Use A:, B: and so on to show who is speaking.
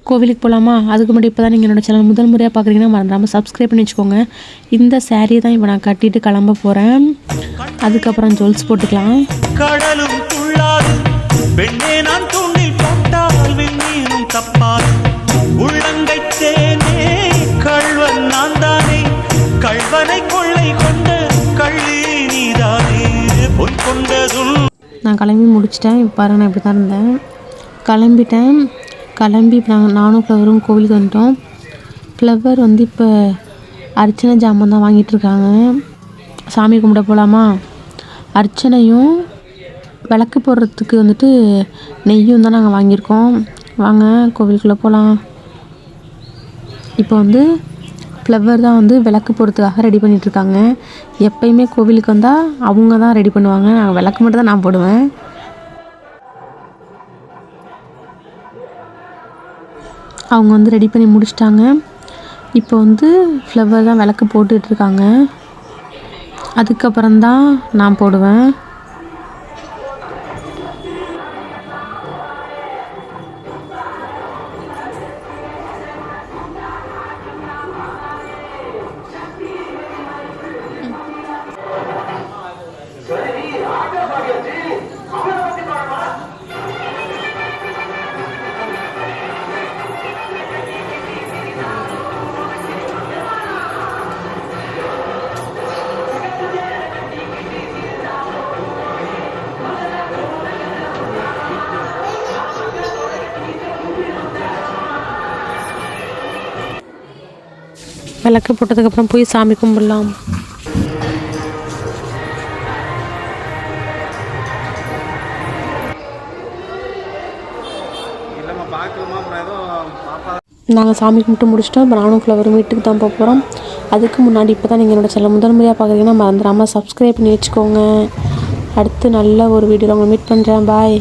A: கோவிலுக்கு போகலாமா? அதுக்கு முன்னாடி இப்போ தான் நீங்கள் என்னோடய சேனல் முதல் முறையாக பார்க்குறீங்கன்னா மறந்துடாமல் சப்ஸ்கிரைப் பண்ணி வச்சுக்கோங்க. இந்த சாரீ தான் இப்போ நான் கட்டிட்டு கிளம்ப போகிறேன். அதுக்கப்புறம் ஜுவல்ஸ் போட்டுக்கலாம்.
B: கடலும் துள்ளாது பெண்ணே நான் தூண்டில் போட்டால் விண்மீனும் தப்பாது உள்ளங்கை தேனே கள்வன் நான் தானே கள்வனை கொள்ளை கொண்ட கள்ளி நீதானே பொன் கொண்டதுள். நான்
A: கிளம்பி முடிச்சிட்டேன். இப்போ பாருங்க நான் இப்படி தான் இருந்தேன். கிளம்பி இப்போ நானும் ஃப்ளவரும் கோவிலுக்கு வந்துட்டோம். ஃப்ளவர் வந்து இப்போ அர்ச்சனை ஜாமான் தான் வாங்கிட்டுருக்காங்க. சாமி கும்பிட போகலாமா? அர்ச்சனையும் விளக்கு போடுறதுக்கு வந்துட்டு நெய்யும் தான் நாங்கள் வாங்கியிருக்கோம். வாங்க கோவிலுக்குள்ளே போகலாம். இப்போ வந்து ஃப்ளவர் தான் வந்து விளக்கு போடுறதுக்காக ரெடி பண்ணிகிட்ருக்காங்க. எப்பயுமே கோவிலுக்கு வந்தால் அவங்க தான் ரெடி பண்ணுவாங்க. நாங்கள் விளக்கு மட்டும் தான் நான் போடுவேன். அவங்க வந்து ரெடி பண்ணி முடிச்சிட்டாங்க. இப்போ வந்து ஃப்ளவர் தான் விளக்கு போட்டுட்ருக்காங்க. அதுக்கப்புறம்தான் நான் போடுவேன். விளக்கு போட்டதுக்கப்புறம் போய் சாமி கும்பிடலாம். நாங்கள் சாமி கும்பிட்டு முடிச்சிட்டோம். இப்போ நானும் ஃப்ளவரும் வீட்டுக்கு தான் போக போகிறோம். அதுக்கு முன்னாடி இப்போ தான் நீங்கள் என்னோடய சேனல் முதல் முறையாக பார்க்குறீங்கன்னா மறந்துடாமல் சப்ஸ்கிரைப் பண்ணி வச்சுக்கோங்க. அடுத்து நல்ல ஒரு வீடியோவில் உங்களை மீட் பண்ணுறேன். பாய்.